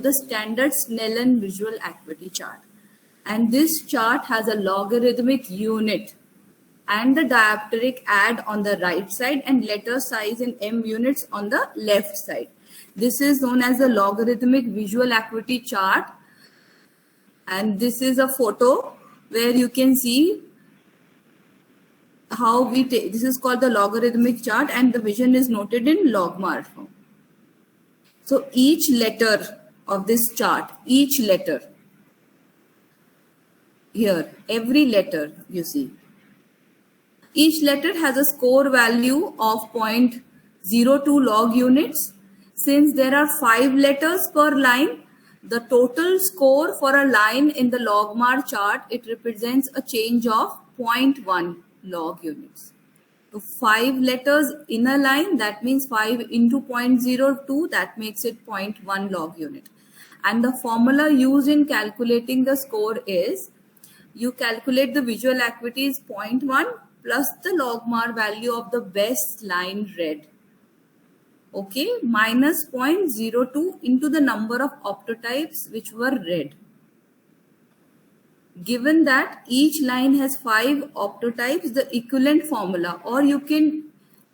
the standard Snellen visual acuity chart. And this chart has a logarithmic unit and the dioptric add on the right side and letter size in M units on the left side. This is known as the logarithmic visual acuity chart. And this is a photo where you can see how we take. This is called the logarithmic chart and the vision is noted in logmar form. So each letter of this chart, each letter, here, every letter you see, each letter has a score value of 0.02 log units. Since there are 5 letters per line, the total score for a line in the logmar chart, it represents a change of 0.1 log units. So 5 letters in a line, that means 5 into 0.02, that makes it 0.1 log unit. And the formula used in calculating the score is, you calculate the visual acuity is 0.1 plus the logmar value of the best line read. Okay, minus 0.02 into the number of optotypes which were read. Given that each line has 5 optotypes, the equivalent formula, or you can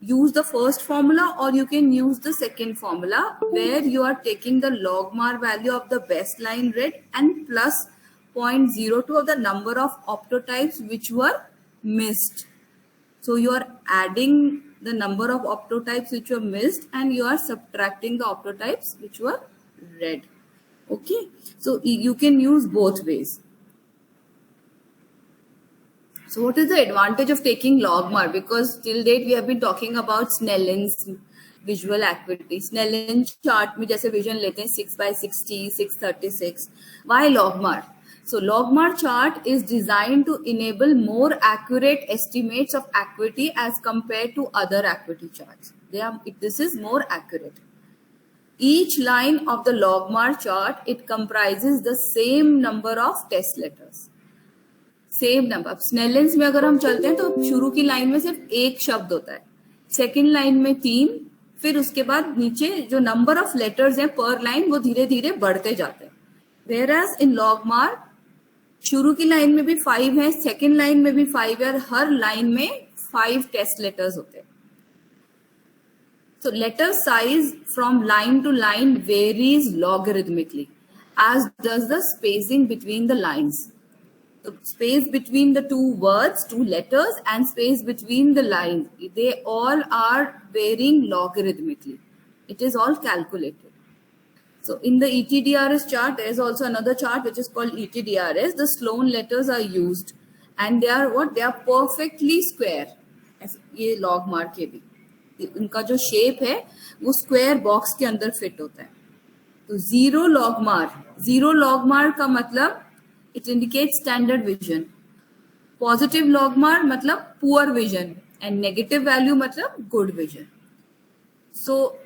use the first formula or you can use the second formula where you are taking the logmar value of the best line read and plus 0.02 of the number of optotypes which were missed. So you are adding the number of optotypes which were missed and you are subtracting the optotypes which were read. Okay, so you can use both ways. So what is the advantage of taking logmar? Because till date we have been talking about Snellen's visual acuity. Snellen chart में जैसे vision लेते हैं 6/60, 636. Why logmar? So logmar chart is designed to enable more accurate estimates of acuity as compared to other acuity charts. This is more accurate. Each line of the logmar chart, it comprises the same number of test letters. Same number. अब स्नेलेंस में अगर हम चलते हैं तो शुरू की line में सिर्फ एक शब्द होता है, सेकेंड लाइन में 3, फिर उसके बाद नीचे जो नंबर ऑफ लेटर्स हैं पर लाइन वो धीरे धीरे बढ़ते जाते हैं. वेयरएज इन लॉगमार शुरू की लाइन में भी 5 है, सेकेंड लाइन में भी 5 है, हर लाइन में 5 टेस्ट लेटर्स होते हैं. So letter size from line to line varies logarithmically, as does the spacing between the lines. The space between the two words, two letters, and space between the lines, they all are varying logarithmically. It is all calculated. So in the ETDRS chart, there is also another chart which is called ETDRS. The Sloan letters are used and they are what? They are perfectly square. ये logmar के भी उनका जो shape है वो square box के अंदर fit होता है. तो जीरो लॉगमार का मतलब it indicates standard vision. Positive logmar matlab poor vision and negative value matlab good vision. So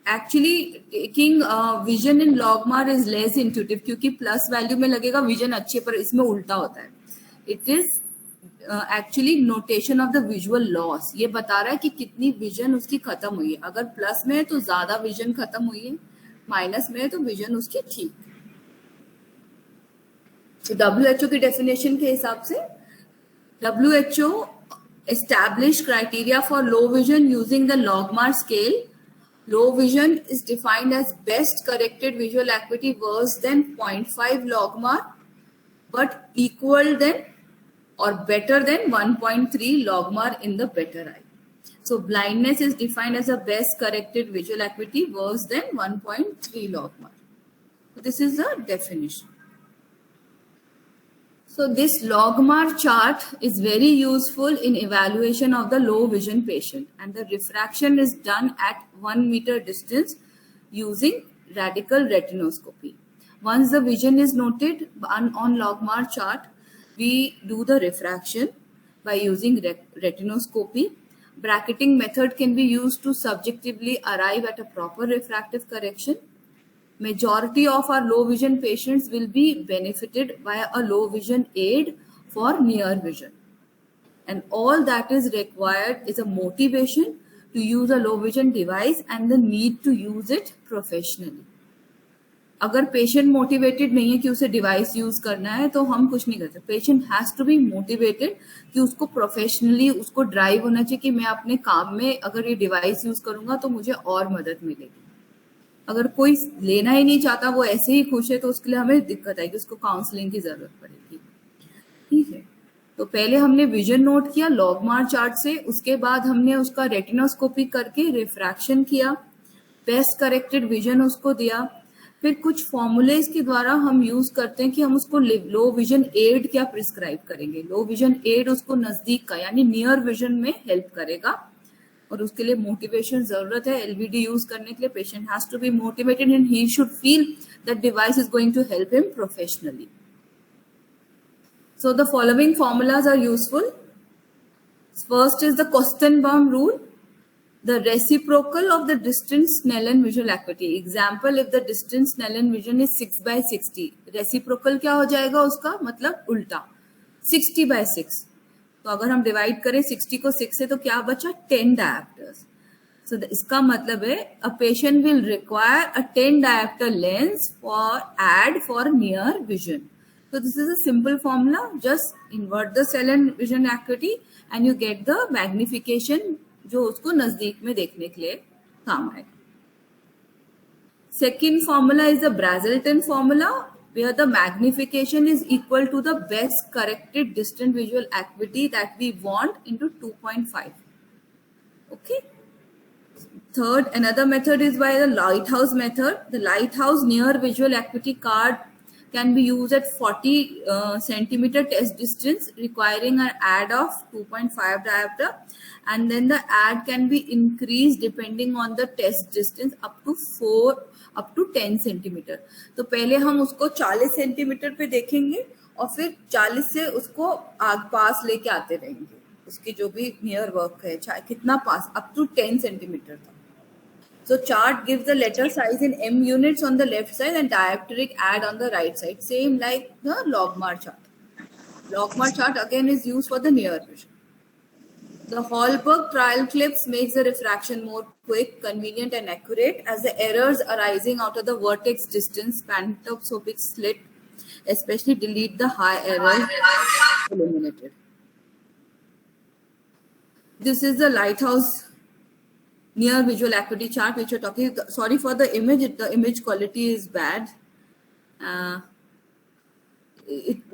actually taking vision in logmar is less intuitive क्योंकि plus value में लगेगा vision अच्छे पर इसमें उल्टा होता है. It is actually notation of the visual loss. ये बता रहा है कि कितनी vision उसकी खत्म हुई है. अगर plus में है तो ज्यादा vision खत्म हुई है, minus में है तो vision उसकी ठीक. तो WHO की डेफिनेशन के हिसाब से WHO established criteria for low vision using the logmar scale. Low vision is defined as best corrected visual acuity worse than 0.5 logmar but equal than or better than 1.3 logmar in the better eye. So blindness is defined as a best corrected visual acuity worse than 1.3 logmar. So this is the definition. So this logmar chart is very useful in evaluation of the low vision patient, and the refraction is done at 1 meter distance using radical retinoscopy. Once the vision is noted on logmar chart, we do the refraction by using retinoscopy. Bracketing method can be used to subjectively arrive at a proper refractive correction. Majority of our low vision patients will be benefited by a low vision aid for near vision. And all that is required is a motivation to use a low vision device and the need to use it professionally. अगर patient motivated नहीं है कि उसे device use करना है तो हम कुछ नहीं करते. Patient has to be motivated कि उसको प्रोफेशनली उसको ड्राइव होना चाहिए कि मैं अपने काम में अगर ये डिवाइस यूज करूंगा तो मुझे और मदद मिलेगी. अगर कोई लेना ही नहीं चाहता, वो ऐसे ही खुश है, तो उसके लिए हमें दिक्कत आएगी, उसको काउंसलिंग की जरूरत पड़ेगी. ठीक है. तो पहले हमने विजन नोट किया लॉगमार चार्ट से, उसके बाद हमने उसका रेटिनोस्कोपी करके रिफ्रैक्शन किया, बेस्ट करेक्टेड विजन उसको दिया. फिर कुछ फॉर्मूलेज के द्वारा हम यूज करते हैं कि हम उसको लो विजन एड क्या प्रिस्क्राइब करेंगे. लो विजन एड उसको नजदीक का यानी नियर विजन में हेल्प करेगा, और उसके लिए मोटिवेशन जरूरत है. एलवीडी यूज करने के लिए patient has to be motivated and he should feel that device is going to help him professionally. So the following formulas are useful. First is the Kostenbaum rule, the reciprocal of the distance Snellen visual acuity. Example, if the distance Snellen vision is 6/60, reciprocal क्या हो जाएगा उसका मतलब उल्टा 60/6. तो अगर हम divide करें 60 को 6 से तो क्या बचा 10 diopters. So इसका मतलब है a patient will require a 10 diopter lens for near vision. So this is a simple formula. Just invert the Snellen vision acuity and you get the magnification जो उसको नजदीक में देखने के लिए काम आएगा. Second formula is the Brazelton formula, where the magnification is equal to the best corrected distant visual acuity that we want into 2.5. Okay. Third, another method is by the Lighthouse method. The Lighthouse near visual acuity card can be used at 40 centimeter test distance, requiring an add of 2.5 diopter, and then the add can be increased depending on the test distance up to 10 centimeter. तो पहले हम उसको 40 centimetre पे देखेंगे और फिर 40 से उसको आग पास लेके आते रहेंगे, उसकी जो भी नियर वर्क है चाहे कितना पास, up to 10 सेंटीमीटर तक. So chart gives the letter size in M units on the left side and dioptric add on the right side, same like the Logmar chart. Logmar chart again is used for the near vision. The Hallberg trial clips makes the refraction more quick, convenient and accurate, as the errors arising out of the vertex distance pantoscopic slit especially delete the high errors eliminated. This is the Lighthouse near visual acuity chart which you're talking. Sorry for the image quality is bad.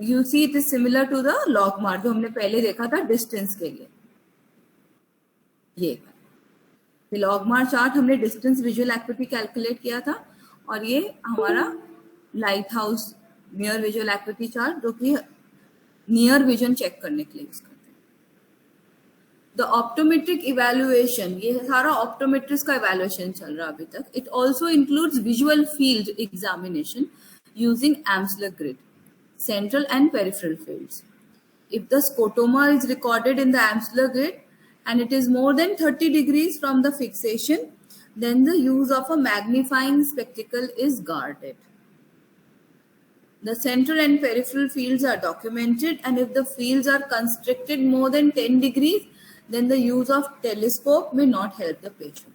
You see it is similar to the logmar जो हमने पहले देखा था distance के लिए. ये लॉगमार chart हमने distance visual activity calculate किया था, और ये हमारा light house near visual activity chart जो कि नियर विजन चेक करने के लिए यूज करते हैं. द ऑप्टोमेट्रिक इवैल्यूएशन, ये सारा ऑप्टोमेट्रिक्स का इवैल्यूएशन चल रहा अभी तक. It also includes visual field examination using Amsler grid, central and peripheral fields. If the scotoma is recorded in the Amsler grid and it is more than 30 degrees from the fixation, then the use of a magnifying spectacle is guarded. The central and peripheral fields are documented, and if the fields are constricted more than 10 degrees, then the use of telescope may not help the patient.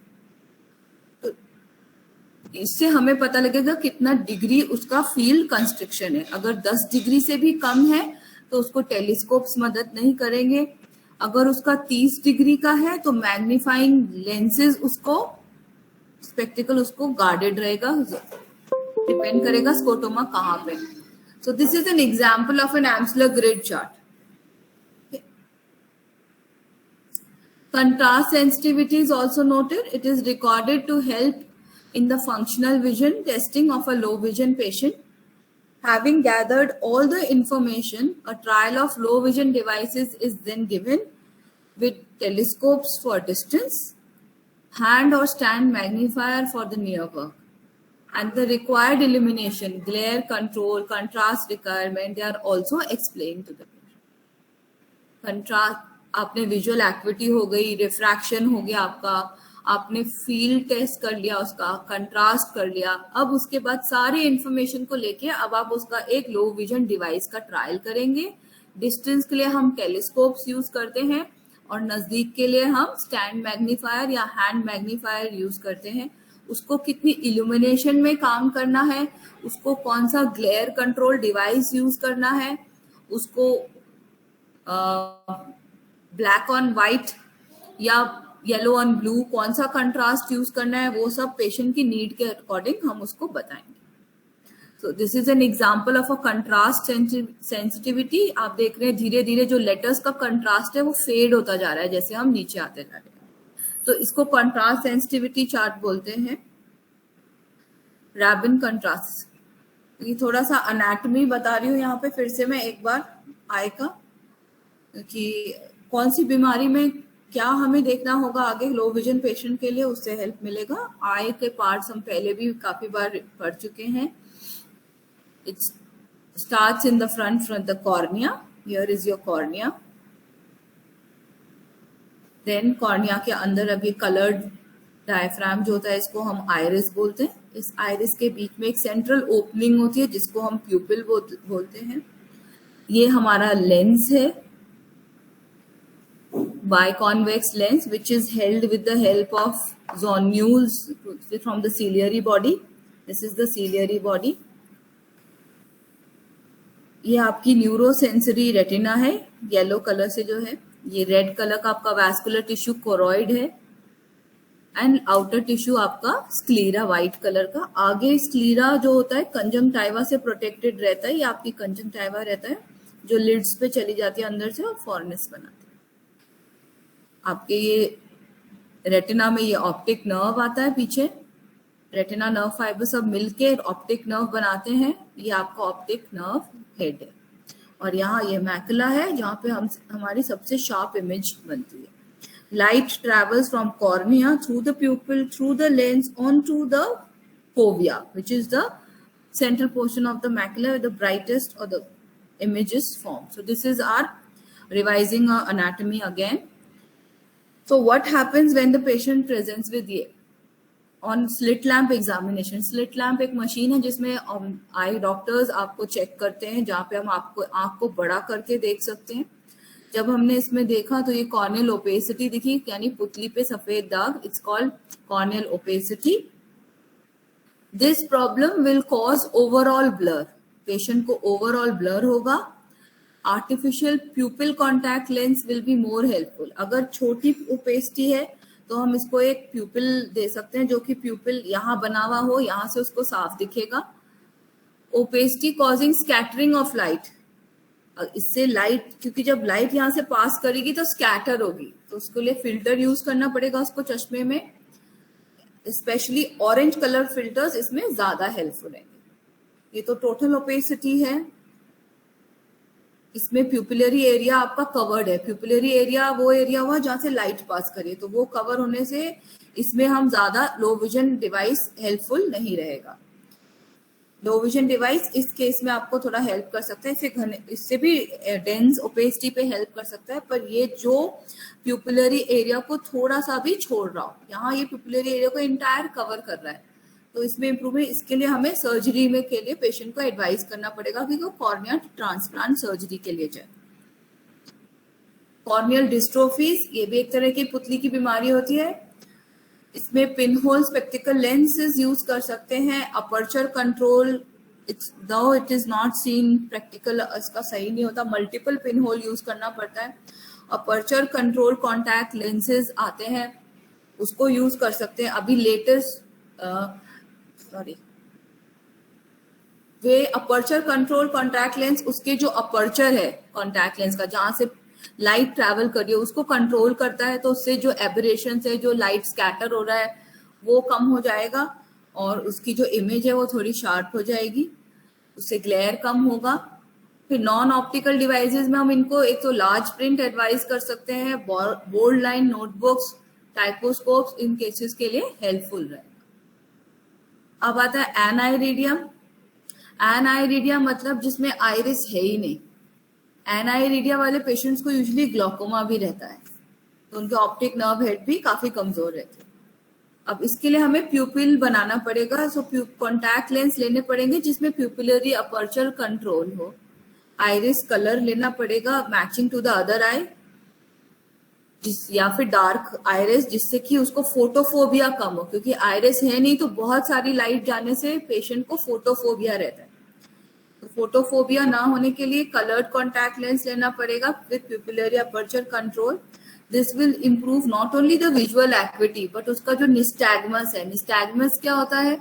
इससे हमें पता लगेगा कितना degree उसका field constriction है. अगर 10 degree से भी कम है तो उसको टेलीस्कोप्स मदद नहीं करेंगे. अगर उसका 30 डिग्री का है तो मैग्नीफाइंग लेंसेज उसको स्पेक्टिकल उसको गार्डेड रहेगा, डिपेंड करेगा स्कोटोमा कहाँ पे. So this is an example of an Amsler grid chart. Contrast sensitivity is also noted. It is recorded to help in the functional vision testing of a low vision patient. Having gathered all the information, a trial of low vision devices is then given with telescopes for distance, hand or stand magnifier for the near work, and the required illumination, glare control, contrast requirement, they are also explained to the patient. Contrast, आपने visual activity हो गई, refraction हो गया आपका, आपने field test कर लिया, उसका कंट्रास्ट कर लिया. अब उसके बाद सारे इंफॉर्मेशन को लेके अब आप उसका एक लो विजन डिवाइस का ट्रायल करेंगे. डिस्टेंस के लिए हम टेलीस्कोप्स यूज करते हैं और नजदीक के लिए हम स्टैंड मैग्नीफायर या हैंड मैग्नीफायर यूज करते हैं. उसको कितनी इल्यूमिनेशन में काम करना है, उसको कौन सा ग्लेयर कंट्रोल डिवाइस यूज करना है, उसको ब्लैक ऑन वाइट या येलो ऑन ब्लू कौन सा कंट्रास्ट यूज करना है, वो सब पेशेंट की नीड के अकॉर्डिंग हम उसको बताएंगे. So this is an example of a contrast sensitivity. आप देख रहे हैं धीरे धीरे जो लेटर्स का कंट्रास्ट है वो फेड होता जा रहा है जैसे हम नीचे आते जा रहे हैं. तो इसको कंट्रास्ट सेंसिटिविटी चार्ट बोलते हैं. रैबिन कंट्रास्ट. ये थोड़ा सा अनाटमी बता रही हूँ यहाँ पे फिर से मैं एक बार आई का, कि कौन सी बीमारी में क्या हमें देखना होगा आगे लो विजन पेशेंट के लिए, उससे हेल्प मिलेगा. आई के पार्ट्स हम पहले भी काफी बार पढ़ चुके हैं. It starts in the front from the cornea. Here is your cornea. Then cornea के अंदर अभी colored diaphragm जो होता है इसको हम iris बोलते हैं. इस iris के बीच में एक central opening होती है जिसको हम pupil बोलते हैं. ये हमारा lens है, biconvex lens, which is held with the help of zonules from the ciliary body. This is the ciliary body. ये आपकी न्यूरोसेंसरी रेटिना है, येलो कलर से जो है. ये रेड कलर का आपका वैस्कुलर टिश्यू कोरोइड है, एंड आउटर टिश्यू आपका स्क्लीरा व्हाइट कलर का. आगे स्क्लीरा जो होता है कंजंक्टिवा से प्रोटेक्टेड रहता है. ये आपकी कंजंक्टिवा रहता है जो लिड्स पे चली जाती है अंदर से और फॉर्निस बनाती है. आपके ये रेटिना में ये ऑप्टिक नर्व आता है पीछे. रेटिना नर्व फाइबर सब मिलके ऑप्टिक नर्व बनाते हैं. ये आपका ऑप्टिक नर्व हेड है. और यहाँ ये मैकुला है जहाँ पे हमारी सबसे शार्प इमेज बनती है. Light travels from cornea through the pupil through the lens on to the fovea, which is the central portion of the macula where the brightest or the image is formed. So this is our revising our anatomy again. So what happens when the patient presents with on slit lamp examination? Slit lamp एक machine है जिसमें आई doctors आपको check करते हैं, जहाँ पे हम आपको आंख को बड़ा करके देख सकते हैं. जब हमने इसमें देखा तो ये कॉर्नियल ओपेसिटी दिखी, यानी पुतली पे सफेद दाग. It's called corneal opacity. This problem will cause overall blur. Patient को ओवरऑल ब्लर होगा. Artificial प्यूपिल contact lens will be more helpful. अगर छोटी ओपेसिटी है तो हम इसको एक प्यूपिल दे सकते हैं जो कि प्यूपिल यहाँ बना हुआ हो, यहाँ से उसको साफ दिखेगा. Opacity causing scattering of light. इससे लाइट, क्योंकि जब लाइट यहाँ से पास करेगी तो स्कैटर होगी, तो उसके लिए फिल्टर यूज करना पड़ेगा उसको चश्मे में. स्पेशली ऑरेंज कलर फिल्टर्स इसमें ज्यादा हेल्पफुल है. ये तो टोटल ओपेसिटी है. इसमें प्यूपिलरी एरिया आपका कवर्ड है. प्यूपिलरी एरिया वो एरिया हुआ जहां से लाइट पास करे, तो वो कवर होने से इसमें हम ज्यादा लो विजन डिवाइस हेल्पफुल नहीं रहेगा. लो विजन डिवाइस इस केस में आपको थोड़ा हेल्प कर सकता है. इससे भी डेंस ओपेसिटी पे हेल्प कर सकता है, पर ये जो प्यूपिलरी एरिया को थोड़ा सा भी छोड़ रहा हो, यहाँ ये प्यूपिलरी एरिया को इंटायर कवर कर रहा है, तो इसमें इम्प्रूवमेंट. इसके लिए हमें सर्जरी में के लिए पेशेंट को एडवाइस करना पड़ेगा कि वो कॉर्निया ट्रांसप्लांट सर्जरी के लिए जाए. कॉर्नियल डिस्ट्रोफीज, ये भी एक तरह की पुतली की बीमारी होती है. इसमें pin hole spectacled lenses use कर सकते हैं. अपर्चर कंट्रोल, दो it is not seen practical, इसका सही नहीं होता. मल्टीपल पिन होल यूज करना पड़ता है. अपर्चर कंट्रोल कॉन्टैक्ट लेंसेज आते हैं, उसको यूज कर सकते हैं. अभी लेटेस्ट वे अपर्चर कंट्रोल कॉन्टैक्ट लेंस, उसके जो अपर्चर है कॉन्टैक्ट लेंस का, जहां से लाइट ट्रैवल कर रही है उसको कंट्रोल करता है. तो उससे जो एबरेशन है, जो लाइट स्कैटर हो रहा है, वो कम हो जाएगा और उसकी जो इमेज है वो थोड़ी शार्प हो जाएगी. उससे ग्लेयर कम होगा. फिर नॉन ऑप्टिकल डिवाइसेस में हम इनको एक तो लार्ज प्रिंट एडवाइस कर सकते हैं. बोल्ड लाइन नोटबुक्स, टाइपोस्कोप्स इन केसेस के लिए हेल्पफुल रहेगा. अब आता है एनाइरिडियम. एनाइरिडियम मतलब जिसमें आइरिस है ही नहीं. एनाइरिडिया वाले पेशेंट्स को यूजुअली ग्लॉकोमा भी रहता है, तो उनके ऑप्टिक नर्व हेड भी काफी कमजोर रहते हैं. अब इसके लिए हमें प्यूपिल बनाना पड़ेगा. सो कॉन्टैक्ट लेंस लेने पड़ेंगे जिसमें प्यूपिलरी अपर्चर कंट्रोल हो. आइरिस कलर लेना पड़ेगा matching to the other eye. या फिर डार्क आइरिस, जिससे कि उसको फोटोफोबिया कम हो, क्योंकि आइरिस है नहीं तो बहुत सारी लाइट जाने से पेशेंट को फोटोफोबिया रहता है। तो फोटोफोबिया ना होने के लिए कलर्ड कॉन्टैक्ट लेंस लेना पड़ेगा with pupillary aperture control. This will improve not only the visual acuity but उसका जो निस्टैग्मस है, निस्टैग्मस क्या होता है,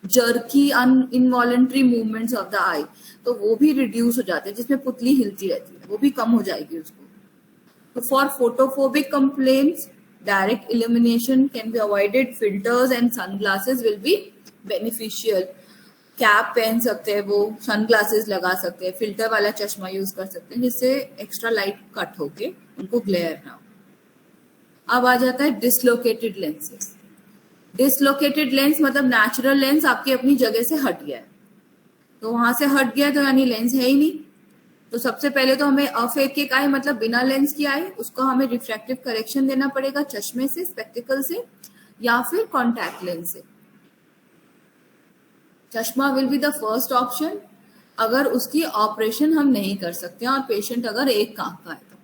jerky involuntary movements of the eye, तो वो भी रिड्यूस हो जाते हैं, जिसमें पुतली हिलती रहती है वो भी कम हो जाएगी उसको। तो for photophobic complaints, direct illumination can be avoided. Filters and sunglasses will be beneficial. Cap पहन सकते हैं, वो सनग्लासेस लगा सकते हैं, फिल्टर वाला चश्मा यूज कर सकते हैं, जिससे एक्स्ट्रा लाइट कट होके उनको ग्लेयर ना हो। अब आ जाता है डिसलोकेटेड लेंसेज। डिसलोकेटेड लेंस मतलब नेचुरल लेंस आपकी अपनी जगह से हट गया है, तो वहां से हट गया तो यानी लेंस है ही नहीं। तो सबसे पहले तो हमें अफेकिक आई मतलब बिना लेंस की आई, उसको हमें रिफ्रैक्टिव करेक्शन देना पड़ेगा चश्मे से, स्पेक्टिकल से या फिर कॉन्टैक्ट लेंस से। चश्मा will be the first option अगर उसकी ऑपरेशन हम नहीं कर सकते हैं और पेशेंट अगर एक आंख का है तो।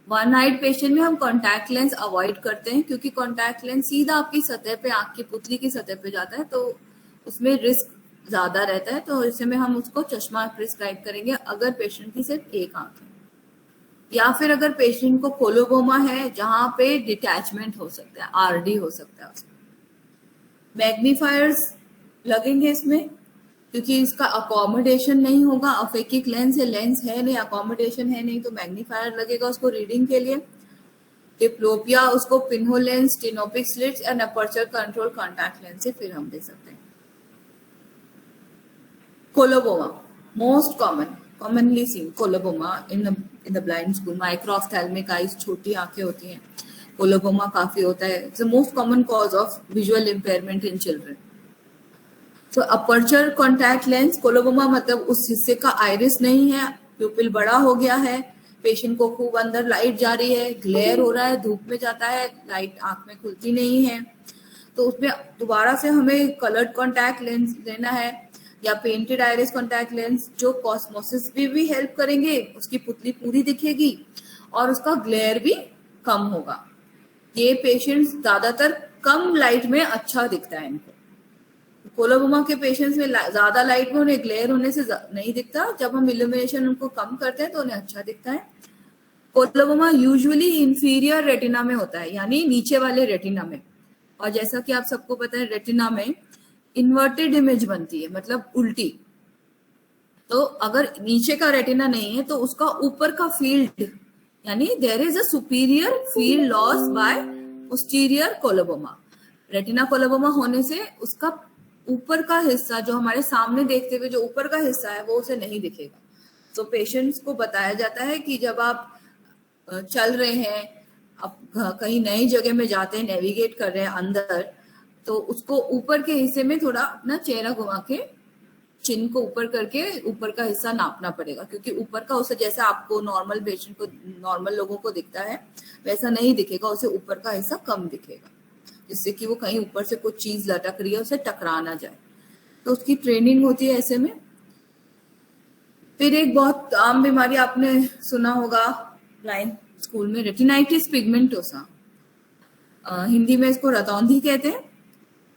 वन आइड पेशेंट में हम कॉन्टैक्ट लेंस अवॉइड करते हैं, क्योंकि कॉन्टैक्ट लेंस सीधा आपकी सतह पे, आंख की पुतली की सतह पे जाता है, तो उसमें रिस्क ज्यादा रहता है। तो ऐसे में हम उसको चश्मा प्रिस्क्राइब करेंगे अगर पेशेंट की सिर्फ एक आंख है, या फिर अगर पेशेंट को कोलोबोमा है जहां पे डिटैचमेंट हो सकता है, आरडी हो सकता है उसमें। मैग्नीफायर्स लगेंगे इसमें, क्योंकि इसका अकोमोडेशन नहीं होगा, अफेकिक लेंस है, लेंस है नहीं, अकोमोडेशन है नहीं, तो मैग्नीफायर लगेगा उसको रीडिंग के लिए। डिप्लोपिया उसको pinhole lens, stenopeic slits and aperture control contact lens से फिर हम दे सकते हैं। Coloboma most commonly seen coloboma in the blind school, microphthalmic eyes, छोटी आंखें होती हैं, कोलोबोमा काफी होता है। It's the most common cause of visual impairment in children. So aperture contact lens, coloboma मतलब उस हिस्से का आइरिस नहीं है, प्यूपिल बड़ा हो गया है, पेशेंट को खूब अंदर लाइट जा रही है, ग्लेयर हो रहा है, धूप में जाता है, लाइट आंख में खुलती नहीं है, तो उसमें दोबारा से हमें कलर्ड कॉन्टैक्ट लेंस लेना है या पेंटेड आइरिस कॉन्टैक्ट लेंस, जो कॉस्मोसिस भी हेल्प करेंगे, उसकी पुतली पूरी दिखेगी और उसका ग्लेयर भी कम होगा। ये पेशेंट्स ज्यादातर कम लाइट में अच्छा दिखता है इनको। कोलोबोमा के पेशेंट्स में ज्यादा लाइट में उन्हें ग्लेयर होने से नहीं दिखता, जब हम इल्यूमिनेशन उनको कम करते हैं तो उन्हें अच्छा दिखता है। कोलोबोमा यूजुअली इंफीरियर रेटिना में होता है, यानी नीचे वाले रेटिना में, और जैसा कि आप सबको पता है रेटिना में इन्वर्टेड इमेज बनती है, मतलब उल्टी। तो अगर नीचे का रेटिना नहीं है तो उसका ऊपर का फील्ड, यानी there is a superior field loss by posterior coloboma. Retina coloboma होने से उसका ऊपर का हिस्सा, जो हमारे सामने देखते हुए जो ऊपर का हिस्सा है, वो उसे नहीं दिखेगा। तो पेशेंट्स को बताया जाता है कि जब आप चल रहे हैं, आप कहीं नई जगह में जाते हैं, नेविगेट कर रहे हैं अंदर, तो उसको ऊपर के हिस्से में थोड़ा अपना चेहरा घुमा के चिन को ऊपर करके ऊपर का हिस्सा नापना पड़ेगा, क्योंकि ऊपर का उसे जैसा आपको नॉर्मल पेशेंट को, नॉर्मल लोगों को दिखता है वैसा नहीं दिखेगा, उसे ऊपर का हिस्सा कम दिखेगा, जिससे कि वो कहीं ऊपर से कुछ चीज लटक रही है उसे टकरा ना जाए। तो उसकी ट्रेनिंग होती है ऐसे में। फिर एक बहुत आम बीमारी आपने सुना होगा ब्लाइंड स्कूल में, रेटिनाइटिस पिगमेंटोसा, हिंदी में इसको रतौंधी कहते हैं।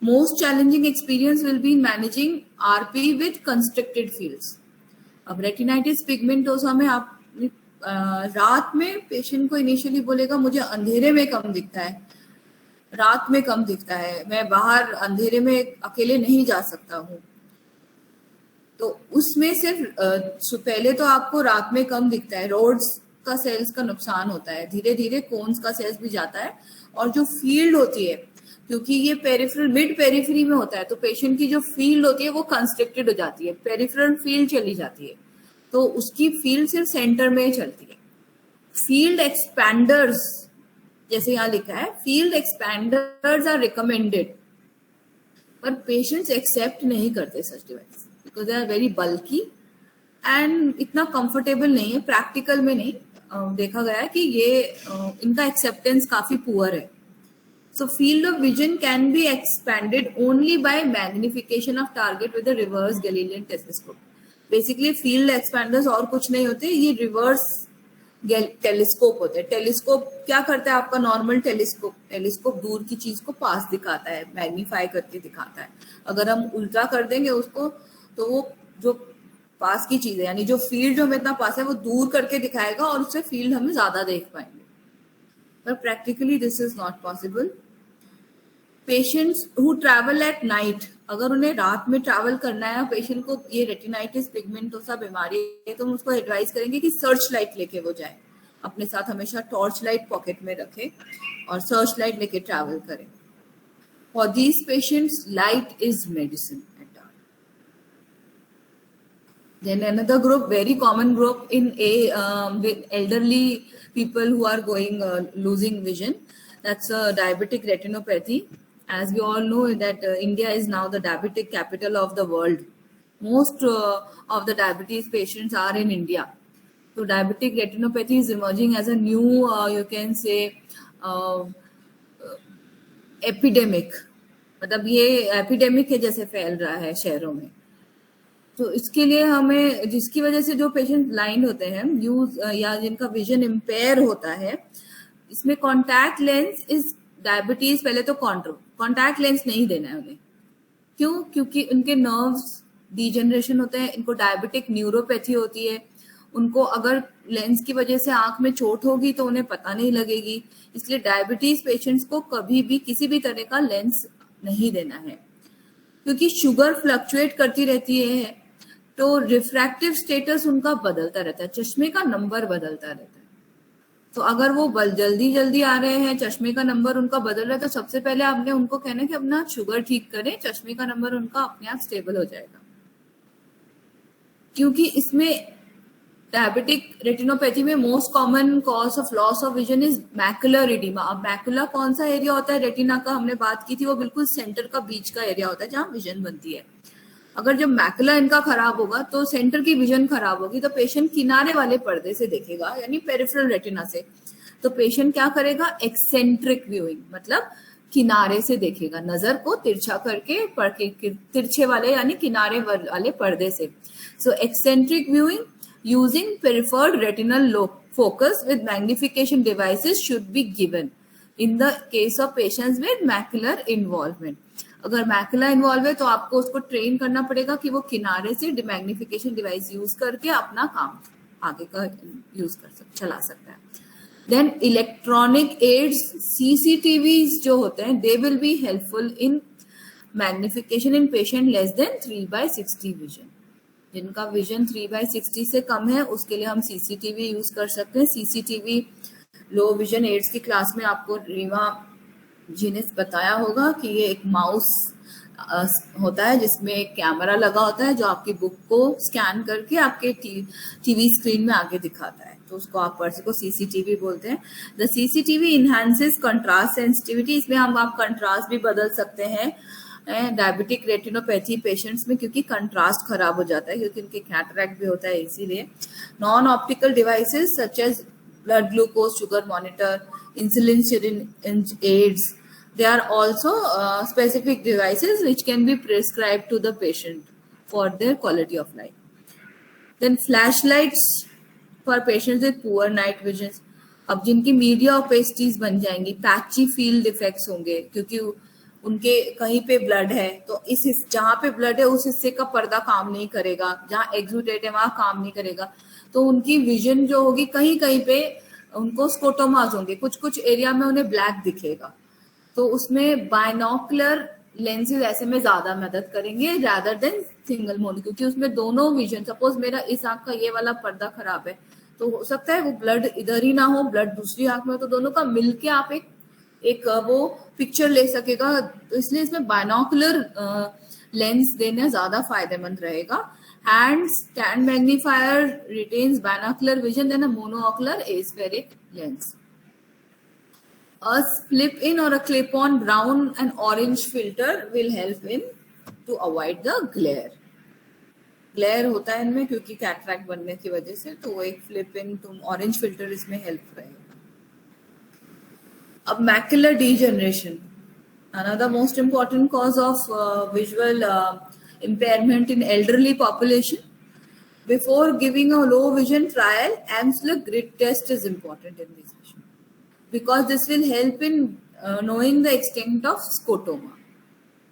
Most challenging experience will be managing RP with constricted fields. अब रेटिनाइटिस पिगमेंटोसा में आप रात में पेशेंट को इनिशियली बोलेगा मुझे अंधेरे में कम दिखता है, रात में कम दिखता है, मैं बाहर अंधेरे में अकेले नहीं जा सकता हूँ। तो उसमें सिर्फ पहले तो आपको रात में कम दिखता है, रोड्स का सेल्स का नुकसान होता है, धीरे धीरे कोन्स का सेल्स भी जाता है, और जो फील्ड होती है, क्योंकि ये पेरिफेरल मिड पेरिफेरी में होता है, तो पेशेंट की जो फील्ड होती है वो कंस्ट्रिक्टेड हो जाती है, पेरिफेरल फील्ड चली जाती है, तो उसकी फील्ड सिर्फ सेंटर में चलती है। फील्ड एक्सपैंडर्स, जैसे यहाँ लिखा है, फील्ड एक्सपैंडर्स आर रिकमेंडेड, पर पेशेंट्स एक्सेप्ट नहीं करते such device, because they are very bulky and इतना कंफर्टेबल नहीं है, प्रैक्टिकल में नहीं देखा गया है कि ये इनका एक्सेप्टेंस काफी पुअर है। So field of vision can be expanded only by magnification of target with a reverse Galilean telescope. Basically field expanders और कुछ नहीं होते, ये reverse टेलीस्कोप होते हैं। टेलीस्कोप क्या करता है आपका? नॉर्मल टेलीस्कोप दूर की चीज को पास दिखाता है, मैग्नीफाई करके दिखाता है। अगर हम उल्टा कर देंगे उसको तो वो जो पास की चीज है, यानी जो फील्ड जो हमें इतना पास है, वो दूर करके दिखाएगा और उससे फील्ड हम ज्यादा देख पाएंगे। पर practically this is not possible. Patients who travel at night, अगर उन्हें रात में ट्रैवल करना है, पेशेंट को ये रेटिनाइटिस पिगमेंटोसा बीमारी है, तो हम उसको एडवाइस करेंगे कि सर्च लाइट लेके वो जाए, अपने साथ हमेशा टॉर्च लाइट पॉकेट में रखे और सर्च लाइट लेके ट्रैवल करें। For these patients light is medicine at dark. Then another group, very common group in with elderly people who are going losing vision, that's diabetic retinopathy. As we all know that India is now the diabetic capital of the world. Most of the diabetes patients are in India. So diabetic retinopathy is emerging as a new, you can say, epidemic. मतलब ये epidemic के जैसे फैल रहा है शहरों में। तो इसके लिए हमें, जिसकी वजह से जो पेशेंट ब्लाइंड होते हैं यूज या जिनका विजन इम्पेयर होता है, इसमें कॉन्टैक्ट लेंस इज डायबिटीज। पहले तो कॉन्टैक्ट लेंस नहीं देना है उन्हें। क्यों? क्योंकि उनके नर्व्स डिजेनरेशन होते हैं, इनको डायबिटिक न्यूरोपैथी होती है। उनको अगर लेंस की वजह से आंख में चोट होगी तो उन्हें पता नहीं लगेगी। इसलिए डायबिटीज पेशेंट्स को कभी भी किसी भी तरह का लेंस नहीं देना है, क्योंकि शुगर फ्लक्चुएट करती रहती है, तो रिफ्रैक्टिव स्टेटस उनका बदलता रहता है, चश्मे का नंबर बदलता रहता है। तो अगर वो जल्दी जल्दी आ रहे हैं, चश्मे का नंबर उनका बदल रहा है, तो सबसे पहले आपने उनको कहना है कि अपना शुगर ठीक करें, चश्मे का नंबर उनका अपने आप स्टेबल हो जाएगा। क्योंकि इसमें डायबिटिक रेटिनोपैथी में most common cause of loss of vision is macular oedema. अब मैकुला कौन सा एरिया होता है रेटिना का? हमने बात की थी, वो बिल्कुल सेंटर का बीच का एरिया होता है जहां विजन बनती है। अगर जब मैकुला इनका खराब होगा तो सेंटर की विजन खराब होगी, तो पेशेंट किनारे वाले पर्दे से देखेगा, यानी पेरिफेरल रेटिना से। तो पेशेंट क्या करेगा? एक्सेंट्रिक व्यूइंग, मतलब किनारे से देखेगा, नजर को तिरछा करके तिरछे वाले यानी किनारे वाले पर्दे से। So eccentric viewing using peripheral retinal focus with magnification devices should be given in the case of patients with macular involvement. अगर मैकुला इन्वॉल्व है तो आपको उसको ट्रेन करना पड़ेगा कि वो किनारे से मैग्निफिकेशन डिवाइस यूज करके अपना काम आगे का यूज चला सकता है। देन इलेक्ट्रॉनिक एड्स, CCTV जो होते हैं, they will be helpful in magnification in patient less than 3/60 vision. जिनका विजन 3/60 से कम है उसके लिए हम CCTV यूज कर सकते हैं। CCTV लो विजन एड्स की क्लास में आपको रीवा जी ने बताया होगा कि ये एक माउस होता है जिसमें एक कैमरा लगा होता है जो आपकी बुक को स्कैन करके आपके टीवी स्क्रीन में आगे दिखाता है, तो उसको आप पर्स को CCTV बोलते हैं। द CCTV इनहैंसेस कंट्रास्ट सेंसिटिविटी, इसमें हम आप कंट्रास्ट भी बदल सकते हैं डायबिटिक रेटिनोपैथी पेशेंट्स में, क्योंकि कंट्रास्ट खराब हो जाता है, क्योंकि उनके कैटरैक्ट भी होता है इसीलिए। Non optical devices such as blood glucose sugar monitor, insulin syringe aids, they are also specific devices which can be prescribed to the patient for their quality of life. Then flashlights for patients with poor night vision. अब जिनकी media opacities बन जाएंगी, patchy field effects होंगे, क्योंकि उनके कहीं पे blood है तो जहां पे ब्लड है उस हिस्से का पर्दा काम नहीं करेगा, जहां एक्सुडेट है वहां काम नहीं करेगा, तो उनकी विजन जो होगी कहीं कहीं पे उनको स्कोटोमास होंगे, कुछ कुछ एरिया में उन्हें ब्लैक दिखेगा। तो उसमें बायनोकुलर लेंसेज ऐसे में ज्यादा मदद करेंगे रादर देन सिंगल मोनो, क्योंकि उसमें दोनों विजन, सपोज मेरा इस आंख का ये वाला पर्दा खराब है तो हो सकता है वो ब्लड इधर ही ना हो, ब्लड दूसरी आंख में हो, तो दोनों का मिलके आप एक वो पिक्चर ले सकेगा। तो इसलिए इसमें बायनोकुलर लेंस देना ज्यादा फायदेमंद रहेगा। Hand stand magnifier retains binocular vision than a monocular aspheric lens. A flip in or a clip on brown and orange filter will help in to avoid the glare. Glare होता है इनमें क्योंकि cataract बनने की वजह से, तो वो एक flip in to orange filter इसमें हेल्प रहेगा। अब macular degeneration, another most important cause of visual impairment in elderly population. Before giving a low vision trial, AMSLUG grid test is important in this patient because this will help in knowing the extent of scotoma.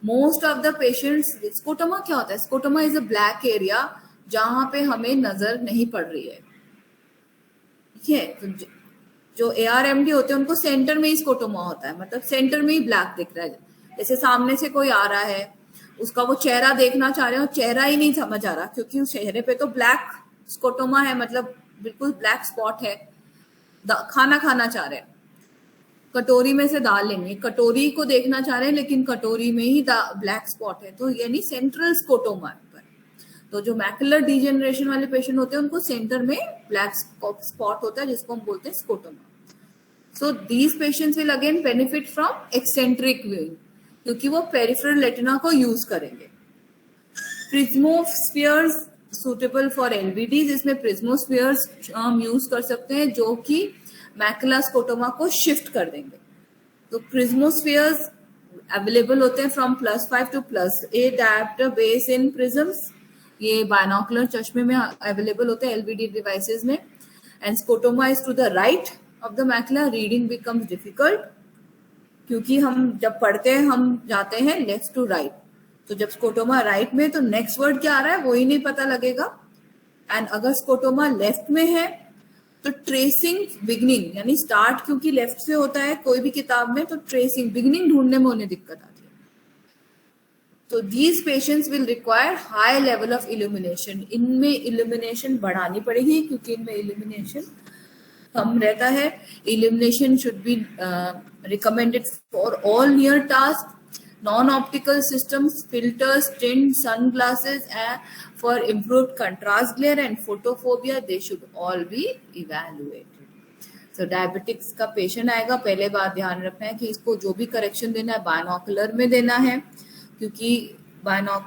Most of the patients, scotoma क्या होता है? Scotoma is a black area जहाँ पे हमें नजर नहीं पड़ रही है. ठीक है, तो जो ARMD होते हैं उनको सेंटर में ही स्कोटोमा होता है, मतलब सेंटर में ही ब्लैक दिख रहा है. जैसे सामने से कोई आ रहा है, उसका वो चेहरा देखना चाह रहे हो, चेहरा ही नहीं समझ आ रहा क्योंकि उस चेहरे पे तो ब्लैक स्कोटोमा है, मतलब बिल्कुल ब्लैक स्पॉट है. खाना खाना चाह रहे हैं, कटोरी में से दाल लेंगे, कटोरी को देखना चाह रहे हैं लेकिन कटोरी में ही ब्लैक स्पॉट है, तो यानी सेंट्रल स्कोटोमा है. तो जो मैकुलर डिजेनरेशन वाले पेशेंट होते हैं उनको सेंटर में ब्लैक स्पॉट होता है जिसको हम बोलते हैं scotoma. So these patients will again benefit from eccentric viewing क्योंकि वो पेरिफेरल रेटिना को यूज करेंगे. प्रिज्मोस्फियर्स सुटेबल फॉर एलबीडीज, इसमें प्रिज्मोस्फियर्स हम यूज कर सकते हैं जो कि मैकुलर स्कोटोमा को शिफ्ट कर देंगे. तो प्रिज्मोस्फियर्स अवेलेबल होते हैं from +5 to +8 dioptre base in prisms. ये बायनोकुलर चश्मे में अवेलेबल होते हैं एलबीडी डिवाइसेस में. And scotoma is to the right of the macula. Reading becomes difficult क्योंकि हम जब पढ़ते हैं हम जाते हैं लेफ्ट टू राइट, तो जब स्कोटोमा राइट में तो नेक्स्ट वर्ड क्या आ रहा है वो ही नहीं पता लगेगा. एंड अगर स्कोटोमा लेफ्ट में है तो ट्रेसिंग बिगनिंग यानी स्टार्ट क्योंकि लेफ्ट से होता है कोई भी किताब में, तो ट्रेसिंग बिगनिंग ढूंढने में उन्हें दिक्कत आती है. तो these patients will require high level of illumination. इनमें illumination बढ़ानी पड़ेगी क्योंकि इनमें illumination कम रहता है. Illumination should be recommended for all near tasks, non-optical systems, filters, tint, sunglasses, for improved contrast glare and photophobia. They should all be evaluated. So diabetics का patient आएगा, पहले बात ध्यान रखना है कि इसको जो भी correction देना है बायनोकुलर में देना है क्योंकि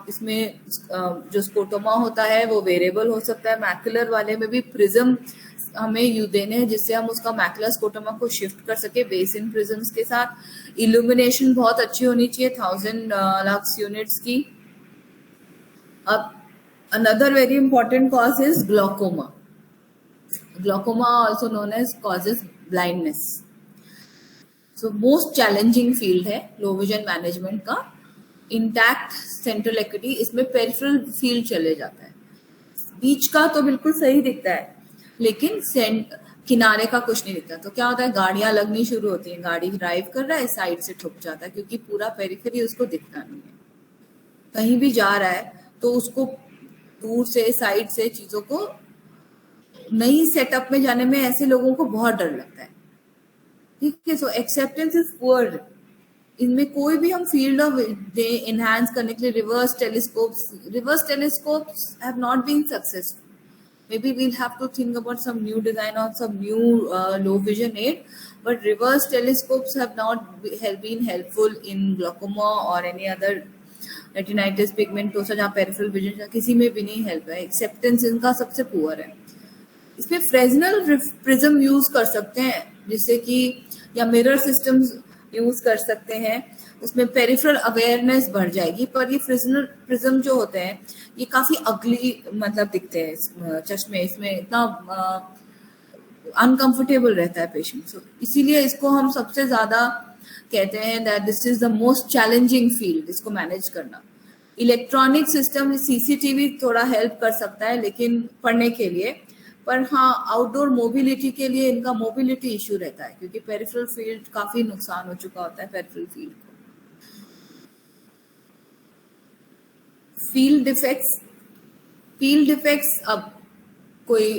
इसमें जो स्कोटोमा होता है वो वेरिएबल हो सकता है. मैकुलर वाले में भी प्रिज्म हमें यू देने हैं जिससे हम उसका मैकुलर स्कोटोमा को शिफ्ट कर सके बेस इन प्रिज्म्स के साथ. इल्यूमिनेशन बहुत अच्छी होनी चाहिए 1000 लक्स यूनिट्स की. अब another very important cause is glaucoma. Glaucoma also known as causes blindness. So most challenging field है लो विजन मैनेजमेंट का. इंटैक्ट सेंट्रल एक्विटी, इसमें पेरिफेरल फील्ड चले जाता है. बीच का तो बिल्कुल सही दिखता है लेकिन किनारे का कुछ नहीं दिखता. तो क्या होता है, गाड़ियां लगनी शुरू होती हैं, गाड़ी ड्राइव कर रहा है साइड से ठुक जाता है क्योंकि पूरा पेरिफेरी उसको दिखता नहीं है. कहीं भी जा रहा है तो उसको दूर से साइड से चीजों को नई सेटअप में जाने में ऐसे लोगों को बहुत डर लगता है. ठीक है, सो एक्सेप्टेंस इज पुअर. इनमें कोई भी हम फील्ड ऑफ एनहांस करने के लिए reverse telescopes have not been successful. maybe we'll have to think about some new design or some new low vision aid, but reverse telescopes have not been helpful in glaucoma or any other retinitis pigmentosa जहाँ peripheral vision किसी में भी नहीं help है. Acceptance इनका सबसे poor है. इसमें फ्रेजनल प्रिज्म यूज कर सकते हैं जिससे कि, या मिरर सिस्टम्स यूज कर सकते हैं, उसमें पेरिफेरल अवेयरनेस बढ़ जाएगी. पर ये फ्रेजनल प्रिज्म जो होते हैं ये काफी अगली मतलब दिखते हैं चश्मे, इसमें इतना अनकंफर्टेबल रहता है पेशेंट. इसीलिए इसको हम सबसे ज्यादा कहते हैं that this is the most challenging field इसको मैनेज करना. इलेक्ट्रॉनिक सिस्टम सीसीटीवी थोड़ा हेल्प कर सकता है लेकिन पढ़ने के लिए, पर हाँ आउटडोर मोबिलिटी के लिए इनका मोबिलिटी इश्यू रहता है क्योंकि पेरिफेरल फील्ड काफी नुकसान हो चुका होता है पेरिफेरल फील्ड को. फील्ड डिफेक्ट्स अब कोई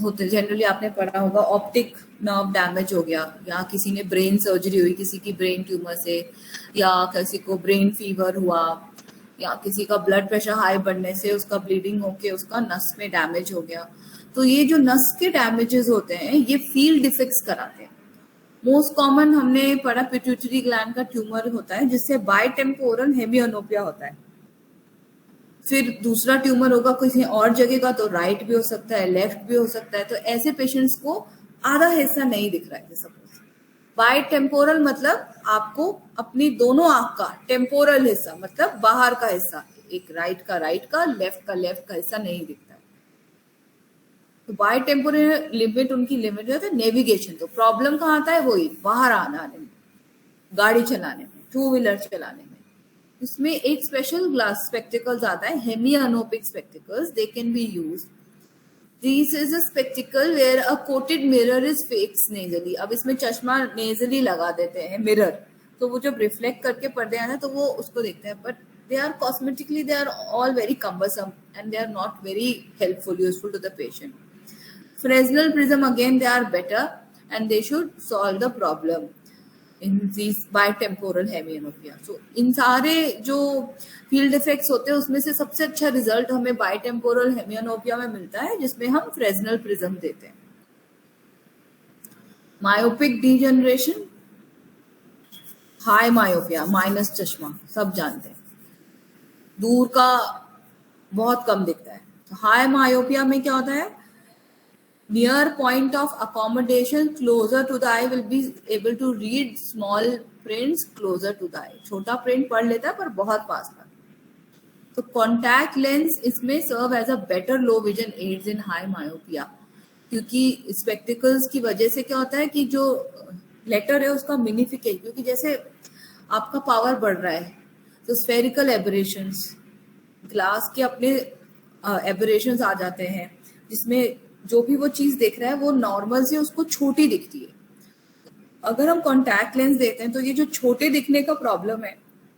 होते जनरली आपने पढ़ा होगा, ऑप्टिक नर्व डैमेज हो गया या किसी ने ब्रेन सर्जरी हुई किसी की ब्रेन ट्यूमर से, या किसी को ब्रेन फीवर हुआ, या किसी का ब्लड प्रेशर हाई बढ़ने से उसका ब्लीडिंग होके उसका नस में डैमेज हो गया. तो ये जो नस के डैमेजेस होते हैं ये फील्ड डिफेक्ट्स कराते हैं. मोस्ट कॉमन हमने पढ़ा पिट्यूटरी ग्लैंड का ट्यूमर होता है जिससे बाइटेम्पोरल हेमियोनोपिया होता है. फिर दूसरा ट्यूमर होगा किसी और जगह का, तो राइट भी हो सकता है लेफ्ट भी हो सकता है. तो ऐसे पेशेंट्स को आधा हिस्सा नहीं दिख रहा है. सपोज बाइटेम्पोरल मतलब आपको अपनी दोनों आंख का टेम्पोरल हिस्सा मतलब बाहर का हिस्सा, एक राइट का लेफ्ट का हिस्सा नहीं दिखता है. तो बाय टेम्पोरल लिमिट उनकी लिमिट होता है नेविगेशन। तो प्रॉब्लम कहाँ आता है, वही बाहर आने में, गाड़ी चलाने में, टू व्हीलर चलाने में। इसमें एक स्पेशल ग्लास स्पेक्टिकल्स आता है, hemianopic spectacles, they can be used. This is a spectacle where a coated mirror is fixed nasally। अब इसमें चश्मा नेजली लगा देते हैं मिरर, तो वो जब रिफ्लेक्ट करके पर्दे आना तो वो उसको देखते हैं, but they are cosmetically they are all very cumbersome and they are not very helpful, useful to the patient. Fresnel prism again they are better and they should solve the problem in these bitemporal hemianopia. So इन सारे जो field effects होते हैं उसमें से सबसे अच्छा result हमें बाइटेम्पोरल हेमियोनोपिया में मिलता है, जिसमें हम फ्रेस्नेल प्रिज्म देते हैं। Myopic degeneration, high myopia minus चश्मा, सब जानते हैं, दूर का बहुत कम दिखता है। तो हाई मायोपिया में क्या होता है, near point of accommodation closer to the eye will be able to read small prints closer to the eye। छोटा प्रिंट पढ़ लेता है पर बहुत पास था। तो कॉन्टैक्ट लेंस इसमें serve as a better low vision aids in high myopia, क्योंकि स्पेक्टिकल्स की वजह से क्या होता है कि जो लेटर है उसका मिनिफिकेशन, क्योंकि जैसे आपका पावर बढ़ रहा है तो स्फेरिकल एबरेशंस, ग्लास के अपने एबरेशंस आ जाते हैं, जिसमें जो भी वो चीज देख रहा है वो नॉर्मल से उसको छोटी दिखती है। अगर हम कॉन्टैक्ट लेंस देते हैं तो ये जो छोटे दिखने का प्रॉब्लम है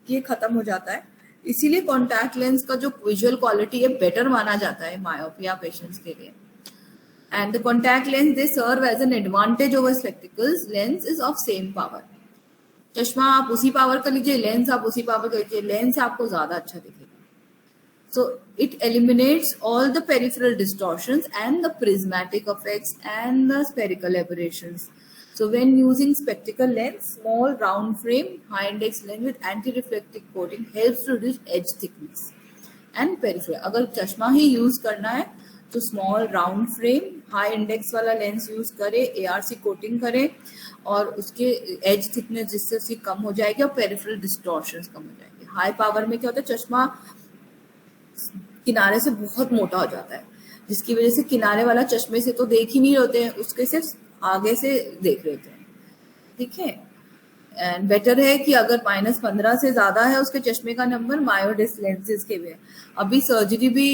ये खत्म हो जाता है। इसीलिए कॉन्टैक्ट लेंस का जो विजुअल क्वालिटी है बेटर माना जाता है मायोपिया पेशेंट्स के लिए। And the contact lens they serve as an advantage over spectacles, lens is of same power. चश्मा आप उसी पावर का लीजिए, लेंस आप उसी पावर का लीजिए, लेंस आपको ज्यादा अच्छा दिखेगा। So it eliminates all the peripheral distortions and the prismatic effects and the spherical aberrations. So when using spectacle lens, small round frame high index lens with anti-reflective coating helps to reduce edge thickness and peripheral। अगर चश्मा ही use करना है तो small round frame high index वाला lens use करे, ARC coating करे और उसके एज थिकनेस जिससे उसकी कम हो जाएगी और पेरिफेरल डिस्टॉर्शंस कम हो जाएंगे। हाई पावर में क्या होता है, चश्मा किनारे से बहुत मोटा हो जाता है, जिसकी वजह से किनारे वाला चश्मे से तो देख ही नहीं होते हैं, उसके सिर्फ आगे से देख लेते हैं। ठीक है, एंड बेटर है कि अगर -15 से ज्यादा है उसके चश्मे का नंबर, मायोडिस लेंसेज के भी है। अभी सर्जरी भी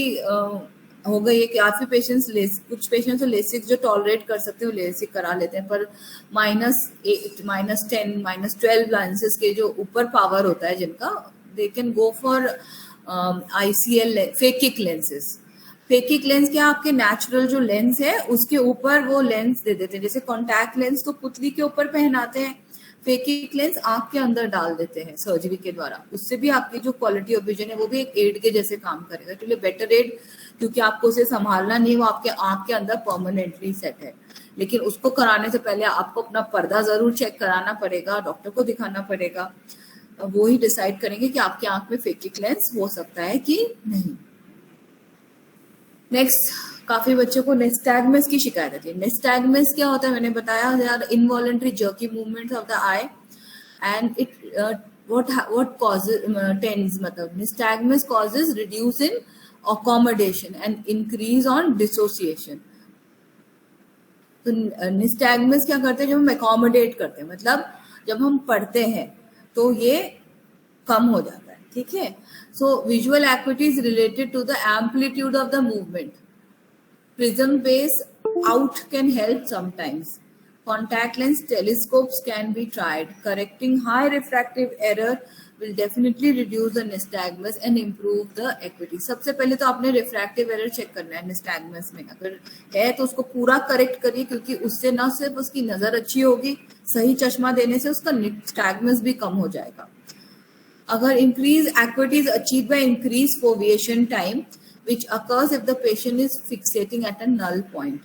हो गई है, काफी पेशेंट्स, कुछ पेशेंट्स तो लेसिक जो टॉलरेट कर सकते हैं लेसिक करा लेते हैं, पर -8, -10, -12 लेंसेज के जो ऊपर पावर होता है जिनका, they can go for ICL phakic lenses. Phakic lens क्या, आपके नेचुरल जो लेंस है उसके ऊपर वो लेंस दे देते हैं। जैसे कॉन्टैक्ट लेंस तो पुतली के ऊपर पहनाते हैं, फेकिक लेंस आंख के अंदर डाल देते हैं सर्जरी के द्वारा। उससे भी आपकी जो क्वालिटी ऑफ विजन है वो भी एक एड के जैसे काम करेगा, तो बेटर एड, क्योंकि आपको उसे संभालना नहीं, वो आपके आंख के अंदर परमानेंटली सेट है। लेकिन उसको कराने से पहले आपको अपना पर्दा जरूर चेक कराना पड़ेगा, डॉक्टर को दिखाना पड़ेगा, वो ही डिसाइड करेंगे कि आपकी आंख में फेकिक लेंस हो सकता है कि नहीं। नेक्स्ट, काफी बच्चों को निस्टैग्मस की शिकायत आती है। निस्टैग्मस क्या होता है, मैंने बताया, they are involuntary jerky movements of the eye and it what causes tends, मतलब nystagmus causes reduce in accommodation and increase on dissociation. तो निस्टैग्मस क्या करते हैं, जब हम अकोमोडेट करते हैं, मतलब जब हम पढ़ते हैं तो ये कम हो जाता है। ठीक है, so visual activities related to the amplitude of the movement, prism base out can help sometimes, contact lens telescopes can be tried, correcting high refractive error will definitely reduce the nystagmus and improve the acuity। सबसे पहले तो आपने refractive error check करना है nystagmus में, अगर है तो उसको पूरा करेक्ट करिए, क्योंकि उससे न सिर्फ उसकी नजर अच्छी होगी, सही चश्मा देने से उसका nystagmus भी कम हो जाएगा। अगर increase acuity is achieved by increased foveation time which occurs if the patient is fixating at a null point।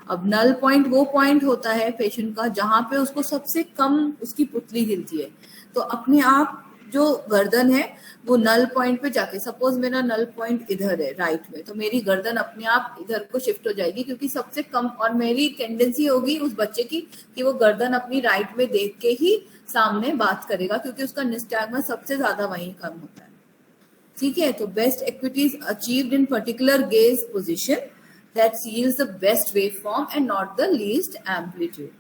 अब नल पॉइंट वो पॉइंट होता है पेशेंट का जहां पे उसको सबसे कम उसकी पुतली हिलती है, तो अपने आप जो गर्दन है वो नल पॉइंट पे जाके, सपोज मेरा नल पॉइंट इधर है राइट में, तो मेरी गर्दन अपने आप इधर को शिफ्ट हो जाएगी, क्योंकि सबसे कम, और मेरी टेंडेंसी होगी उस बच्चे की कि वो गर्दन अपनी राइट में देख के ही सामने बात करेगा, क्योंकि उसका निस्टैग्मस सबसे ज्यादा वहीं कम होता है। ठीक है, तो best equities achieved in particular gauge position, that yields the best waveform and not the least amplitude.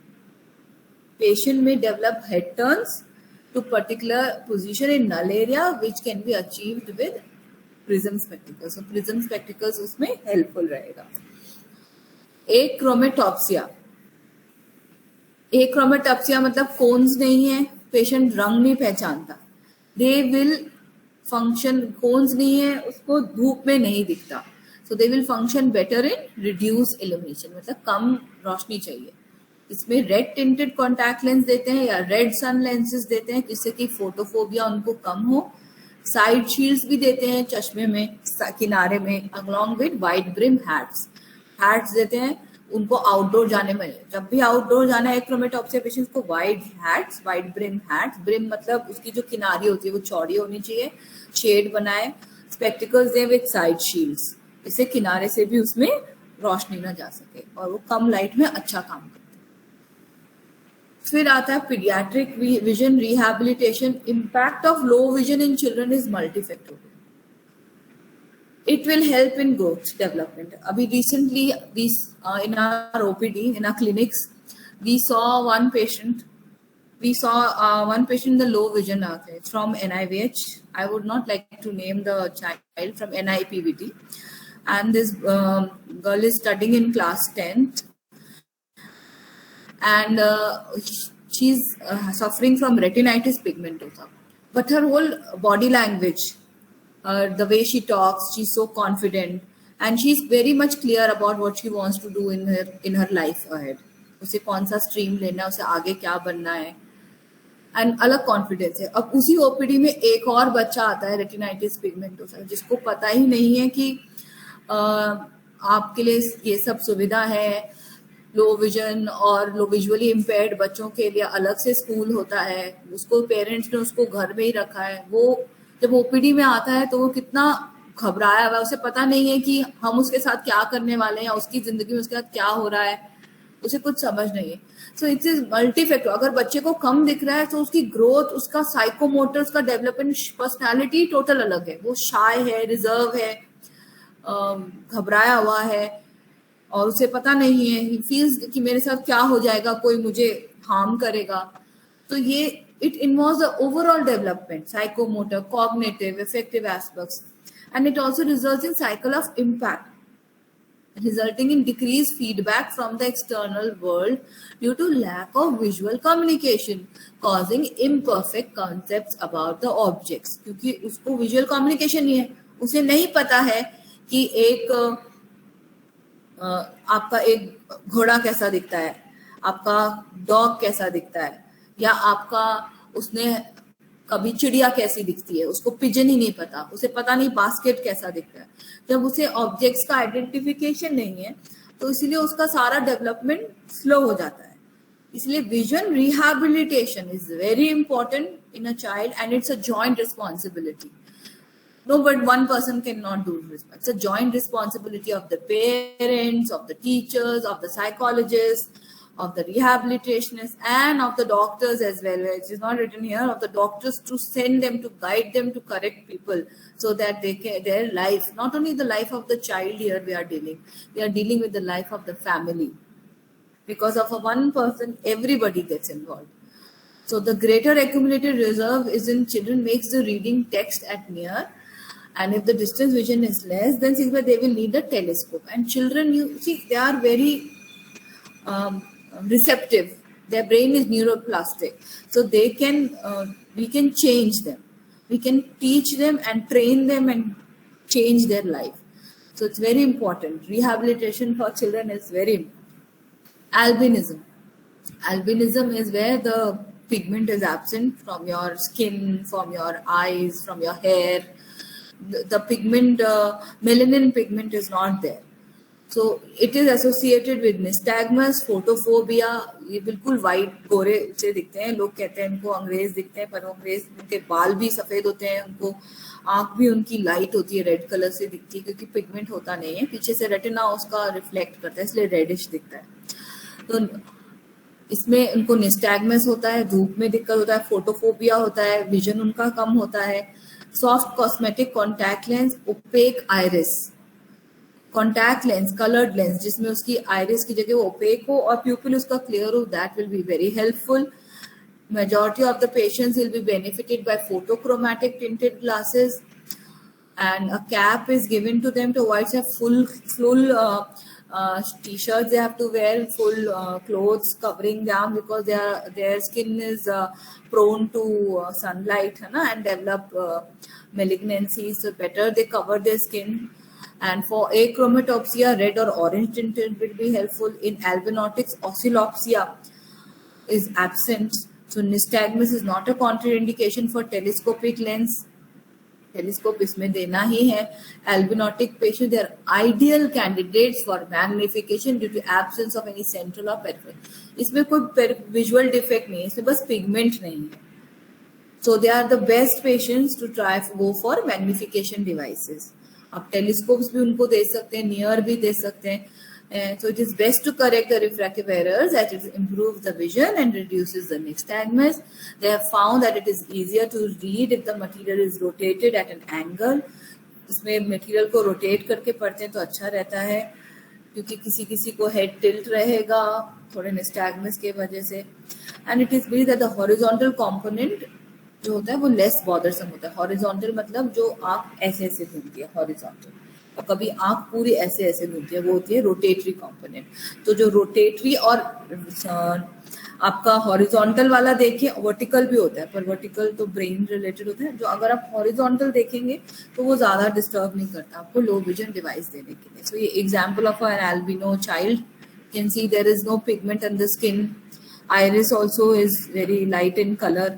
Patient may develop head turns to particular position in null area which can be achieved with prism spectacles. So prism spectacles उसमें helpful रहेगा. Achromatopsia. Achromatopsia मतलब cons नहीं है, patient रंग नहीं पहचानता. They will function, cons नहीं है, उसको धूप में नहीं दिखता. So they will function better in reduced illumination, मतलब कम रोशनी चाहिए. इसमें रेड टिंटेड कॉन्टैक्ट लेंस देते हैं या रेड सन लेंसेज देते हैं जिससे कि फोटोफोबिया उनको कम हो. साइड शील्ड्स भी देते हैं चश्मे में किनारे में, along with wide brim hats देते हैं उनको आउटडोर जाने में. जब भी आउटडोर जाना है एक्रोमेटोप्सिया पेशेंट्स को वाइड ब्रिम हैट्स, ब्रिम मतलब उसकी जो किनारी होती है वो चौड़ी होनी चाहिए, शेड बनाए. Spectacles they with side shields, इससे किनारे से भी उसमें रोशनी ना जा सके और वो कम लाइट में अच्छा काम करे. फिर आता है paediatric vision rehabilitation. Impact of low vision in children is multifactorial. It will help in growth development. Abhi recently, in our OPD, in our clinics, we saw one patient. One patient in the low vision from NIVH. I would not like to name the child, from NIPVT, and this girl is studying in class 10th, and she's suffering from retinitis pigmentosa. But her whole body language, the way she talks, she's so confident and she's very much clear about what she wants to do in her life ahead. उसे कौन सा stream लेना है, उसे आगे क्या बनना है, एंड अलग कॉन्फिडेंस है. अब उसी ओपीडी में एक और बच्चा आता है रेटिनाइटिस पिगमेंटोसा, जिसको पता ही नहीं है कि आपके लिए ये सब सुविधा है. लो विजन और लो विजुअली इम्पेयर्ड बच्चों के लिए अलग से स्कूल होता है, उसको पेरेंट्स ने उसको घर में ही रखा है. वो जब ओपीडी में आता है तो वो कितना घबराया हुआ है, उसे पता नहीं है कि हम उसके साथ क्या करने वाले हैं, उसकी जिंदगी में उसके साथ क्या हो रहा है, उसे कुछ समझ नहीं है. So it's is multi factor. अगर बच्चे को कम दिख रहा है तो उसकी ग्रोथ, उसका साइकोमोटर, उसका डेवलपमेंट, पर्सनैलिटी टोटल अलग है. वो शाय है, रिजर्व है, घबराया हुआ है और उसे पता नहीं है, ही फील्स कि मेरे साथ क्या हो जाएगा, कोई मुझे हार्म करेगा. तो ये it involves the overall development, psychomotor, cognitive, affective aspects, and it also results in cycle of impact, resulting in decreased feedback from the external world due to lack of visual communication, causing imperfect concepts about the objects. क्योंकि उसको visual communication नहीं है, उसे नहीं पता है कि आपका एक घोड़ा कैसा दिखता है, आपका डॉग कैसा दिखता है, या आपका उसने कभी चिड़िया कैसी दिखती है, उसको पिजन ही नहीं पता, उसे पता नहीं बास्केट कैसा दिखता है. जब उसे ऑब्जेक्ट्स का आइडेंटिफिकेशन नहीं है तो इसलिए उसका सारा डेवलपमेंट स्लो हो जाता है. इसलिए vision rehabilitation is very important in a child and it's a joint responsibility. No, but one person cannot do this. It's a joint responsibility of the parents, of the teachers, of the psychologists, of the rehabilitationists, and of the doctors as well. It is not written here, of the doctors, to send them, to guide them, to correct people so that they can, their life, not only the life of the child here we are dealing with the life of the family. Because of a one person, everybody gets involved. So the greater accumulated reserve is in children makes the reading text at near. And if the distance vision is less, then they will need a telescope. And children, you see, they are very receptive. Their brain is neuroplastic, so they can we can change them. We can teach them and train them and change their life. So it's very important. Rehabilitation for children is very important. Albinism. Albinism is where the pigment is absent from your skin, from your eyes, from your hair. The pigment, melanin pigment is not there. So it is associated with nystagmus, photophobia. ये बिल्कुल white गोरे से दिखते हैं, लोग कहते हैं इनको अंग्रेज दिखते हैं, पर अंग्रेज, उनके बाल भी सफेद होते हैं, उनको आंख भी उनकी लाइट होती है, रेड कलर से दिखती है क्योंकि पिगमेंट होता नहीं है, पीछे से रेटिना उसका रिफ्लेक्ट करता है, इसलिए रेडिश दिखता है. तो इसमें उनको निस्टैग्मस होता है, धूप में दिक्कत होता है, फोटोफोबिया होता है, विजन उनका कम होता है. Soft cosmetic contact lens, opaque iris. Contact lens, coloured lens, जिसमें उसकी आइरिस की जगह ओपेक हो और प्यूपिल उसका क्लियर हो, that will be very helpful. Majority of the patients will be benefited by photochromatic tinted glasses, and a cap is given to them to avoid a full t-shirts they have to wear, full clothes covering them, because their skin is prone to sunlight, है ना, and develop malignancy. So better they cover their skin. And for achromatopsia, red or orange tinted will be helpful. In albinotics, oscillopsia is absent. So nystagmus is not a contraindication for telescopic lens. Telescope इसमें देना ही है. Albinotic patients, they are ideal candidates for magnification due to absence of any central or peripheral. इसमें कोई visual defect नहीं है, इसमें बस pigment नहीं है. So they are the best patients to try go for magnification devices. आप telescopes भी उनको दे सकते हैं, near भी दे सकते हैं. So it is best to correct the refractive errors, as it improves the vision and reduces the nystagmus. They have found that it is easier to read if the material is rotated at an angle. इसमें material को rotate करके पढ़ते हैं तो अच्छा रहता है, क्योंकि किसी किसी को head tilt रहेगा थोड़े nystagmus के वजह से. And it is believed that the horizontal component जो होता है वो less bothersome होता है. Horizontal मतलब जो आँख ऐसे ऐसे घूमती है, horizontal. और कभी आंख पूरी ऐसे ऐसे घूमती है, वो होती है रोटेटरी कंपोनेंट. तो जो रोटेटरी और आपका हॉरिजॉन्टल वाला देखिए, वर्टिकल भी होता है, पर वर्टिकल तो ब्रेन रिलेटेड होता है. जो अगर आप हॉरिजॉन्टल देखेंगे तो वो ज्यादा डिस्टर्ब नहीं करता आपको लो विजन डिवाइस देने के लिए. सो ये example of an albino child. Can see there is no pigment in the skin. Iris also is very light in colour.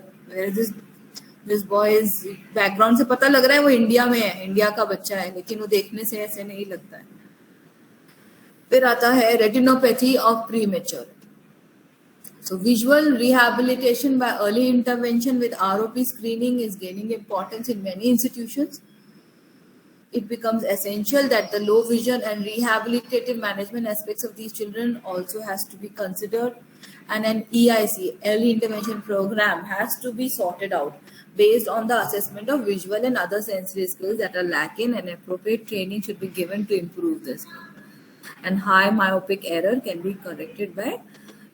This boy is, background से पता लग रहा है वो इंडिया में है, इंडिया का बच्चा है, लेकिन वो देखने से ऐसे नहीं लगता है. फिर आता है retinopathy of prematurity. So visual rehabilitation by early intervention with ROP screening is gaining importance in many institutions. It becomes essential that the low vision and rehabilitative management aspects of these children also has to be considered, and an EIC, early intervention program, has to be sorted out based on the assessment of visual and other sensory skills that are lacking, and appropriate training should be given to improve this. And high myopic error can be corrected by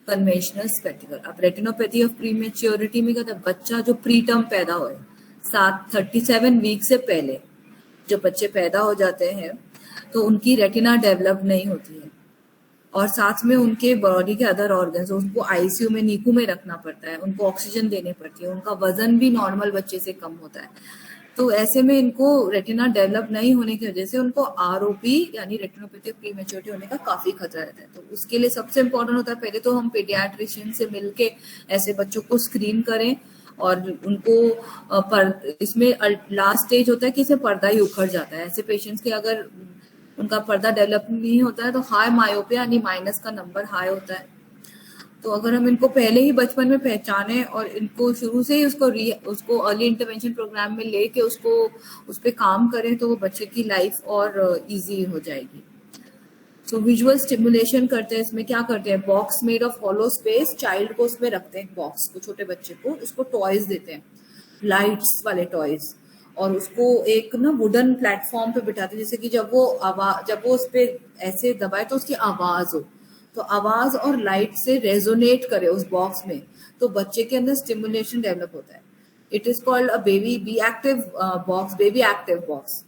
conventional spectacled. अब retinopathy of prematurity में कहता है बच्चा जो pre term पैदा हुए 37 week से पहले जब बच्चे पैदा हो जाते हैं तो उनकी रेटिना डेवलप नहीं होती है, और साथ में उनके बॉडी के अदर ऑर्गन्स, उनको आईसीयू में नीकू में रखना पड़ता है, उनको ऑक्सीजन देनी पड़ती है, उनका वजन भी नॉर्मल बच्चे से कम होता है. तो ऐसे में इनको रेटिना डेवलप नहीं होने की वजह से उनको आरओपी यानी रेटिनोपैथी ऑफ प्रीमेच्योरिटी होने का काफी खतरा रहता है. तो उसके लिए सबसे इम्पोर्टेंट होता है पहले तो हम पीडियाट्रिशियन से मिलके ऐसे बच्चों को स्क्रीन करें, और उनको इसमें लास्ट स्टेज होता है कि इसे पर्दा ही उखड़ जाता है. ऐसे पेशेंट्स के अगर उनका पर्दा डेवलप नहीं होता है तो हाई मायोपिया यानी माइनस का नंबर हाई होता है. तो अगर हम इनको पहले ही बचपन में पहचाने और इनको शुरू से ही उसको अर्ली इंटरवेंशन प्रोग्राम में लेके उसको उस पर काम करें तो वो बच्चे की लाइफ और इजी हो जाएगी. सो विजुअल स्टिमुलेशन करते हैं. इसमें क्या करते हैं, box made of hollow space, child को उसमें रखते हैं, बॉक्स को, छोटे बच्चे को, उसको टॉयज देते हैं, लाइट्स वाले टॉयज, और उसको एक ना वुडन प्लेटफॉर्म पे बिठाते हैं, जैसे कि जब वो उस पर ऐसे दबाए तो उसकी आवाज हो, तो आवाज और लाइट से रेजोनेट करे उस बॉक्स में, तो बच्चे के अंदर स्टिमुलेशन डेवलप होता है. It is called a baby active box.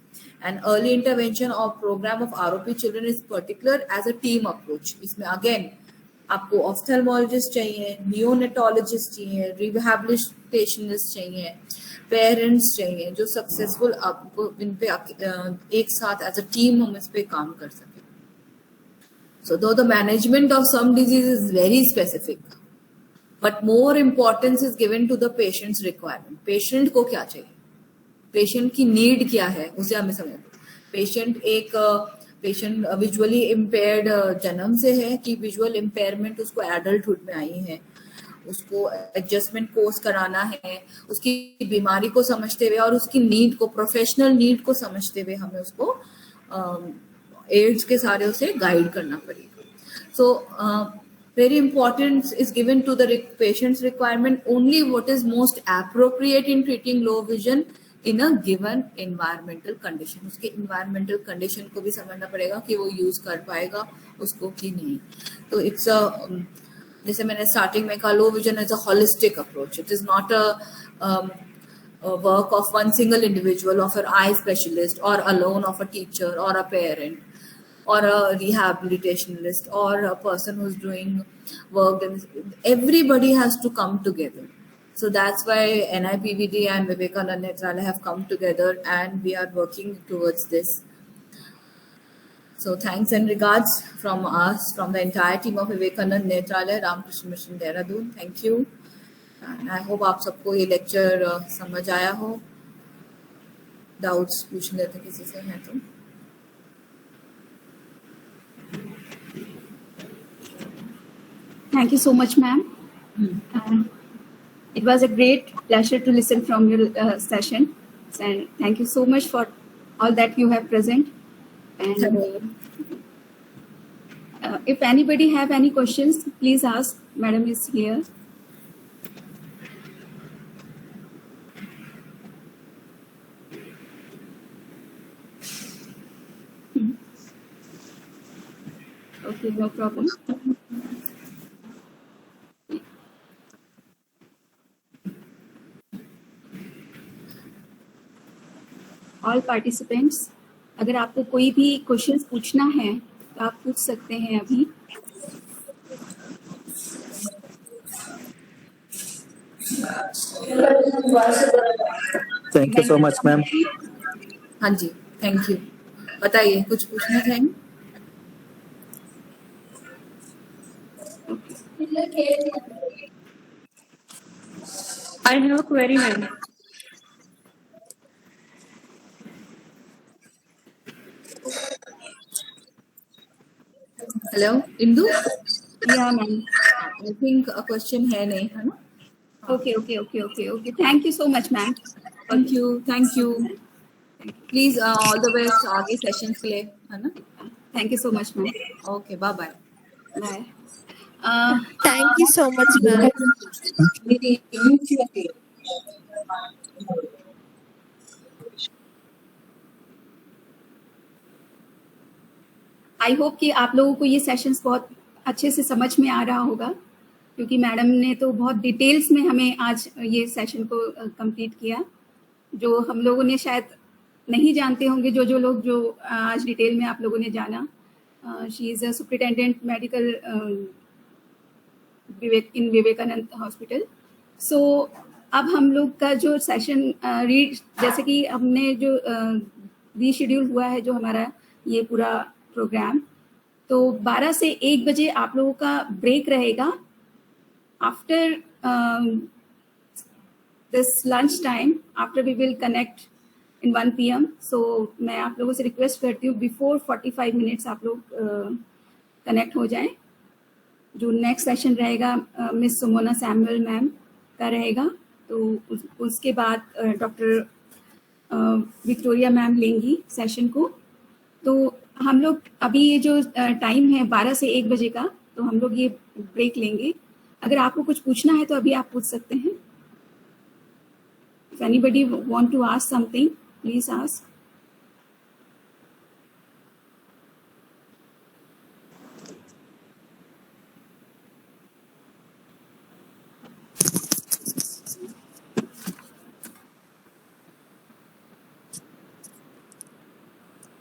And early intervention of program of ROP children is particular as a team approach. इसमें again आपको ऑफ्थेल्मोलॉजिस्ट चाहिए, नियोनेटोलॉजिस्ट चाहिए, रिहैबिलिटेशनिस्ट चाहिए, पेरेंट्स चाहिए, जो सक्सेसफुल आपको इन पे एक साथ एज अ टीम हम इस पे काम कर सके. So though the management of some disease is very specific, but more importance is given to the patient's requirement. Patient को क्या चाहिए, पेशेंट की नीड क्या है, उसे हमें समझना. पेशेंट विजुअली इम्पेयर्ड जन्म से है कि विजुअल इम्पेयरमेंट उसको एडल्टहुड में आई है, उसको एडजस्टमेंट कोर्स कराना है, उसकी बीमारी को समझते हुए और उसकी नीड को, प्रोफेशनल नीड को समझते हुए हमें उसको एड्स के सारे उसे गाइड करना पड़ेगा. सो very important is given to the patient's requirement. Only what is most appropriate in treating low vision in a given environmental condition. उसके इन्वायरमेंटल कंडीशन को भी समझना पड़ेगा कि वो यूज कर पाएगा उसको कि नहीं। तो इट्स अ, जैसे मैंने स्टार्टिंग में कहा, low vision is a holistic approach. It is not a work of one single individual, of an eye specialist, or alone of a teacher or a parent or a rehabilitationist or a person who's doing work. And everybody has to come together. So that's why NIPVD and Vivekananda Netralaya have come together and we are working towards this. So thanks and regards from us, from the entire team of Vivekananda Netralaya Ramakrishna Mission Dehradun. Thank you. And I hope आप सबको ये lecture समझ आया हो। Doubts पूछ लेते किसी से हैं तो। Thank you so much, ma'am. It was a great pleasure to listen from your session. And thank you so much for all that you have present. And if anybody have any questions, please ask. Madam is here. Okay, no problem. All participants, अगर आपको कोई भी questions पूछना है तो आप पूछ सकते हैं अभी। Thank you so much ma'am. हाँ जी, थैंक यू। बताइए, कुछ पूछना चाहेंगे? I have a query, ma'am. Hello Indu. Yeah, ma'am. I think a question है नहीं, है ना? Okay. Thank you so much, ma'am. Thank you. Please all the best आगे सेशंस के लिए, है ना? Thank you so much, ma'am. Okay, bye bye. Bye. Thank you so much, ma'am. I hope कि आप लोगों को ये सेशंस बहुत अच्छे से समझ में आ रहा होगा, क्योंकि मैडम ने तो बहुत डिटेल्स में हमें आज ये सेशन को कंप्लीट किया, जो हम लोगों ने शायद नहीं जानते होंगे। जो लोग जो आज डिटेल में आप लोगों ने जाना। She is a superintendent medical in Vivekananda hospital. So अब हम लोग का जो सेशन जैसे कि हमने जो रीशेड्यूल हुआ है जो हमारा ये पूरा प्रोग्राम, तो 12 से 1 बजे आप लोगों का ब्रेक रहेगा। After this lunch time, after we will connect in 1 PM। So मैं आप लोगों से रिक्वेस्ट करती हूँ बिफोर 45 मिनट्स आप लोग कनेक्ट हो जाएं। जो नेक्स्ट सेशन रहेगा मिस सुमोना सैमुअल मैम का रहेगा, तो उसके बाद डॉक्टर विक्टोरिया मैम लेंगी सेशन को। तो हम लोग अभी ये जो टाइम है 12 से 1 बजे का, तो हम लोग ये ब्रेक लेंगे। अगर आपको कुछ पूछना है तो अभी आप पूछ सकते हैं। If anybody want to ask something, please ask.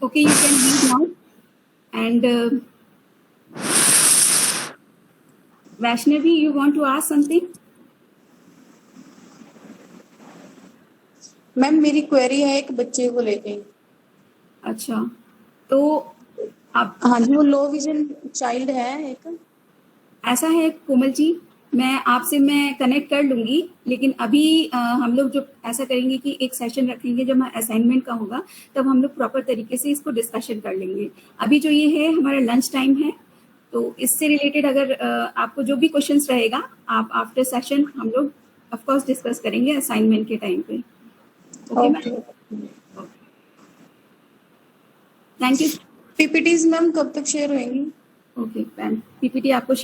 Okay, you can leave now. And Vaishnavi, you want to ask something? Ma'am मेरी क्वेरी है एक बच्चे को लेके। अच्छा, तो आप? हाँ जी, वो लो विजन चाइल्ड है एक। ऐसा है कोमल जी, मैं कनेक्ट कर लूंगी, लेकिन अभी हम लोग जो ऐसा करेंगे कि एक सेशन रखेंगे जब असाइनमेंट का होगा, तब हम लोग प्रॉपर तरीके से इसको डिस्कशन कर लेंगे। अभी जो ये है हमारा लंच टाइम है, तो इससे रिलेटेड अगर आपको जो भी क्वेश्चंस रहेगा, आप आफ्टर सेशन हम लोग ऑफ कोर्स डिस्कस करेंगे असाइनमेंट के टाइम पे। Okay ma'am, thank you. PPTs ma'am कब तक शेयर होंगी? ओके मैम, पीपीटी आपको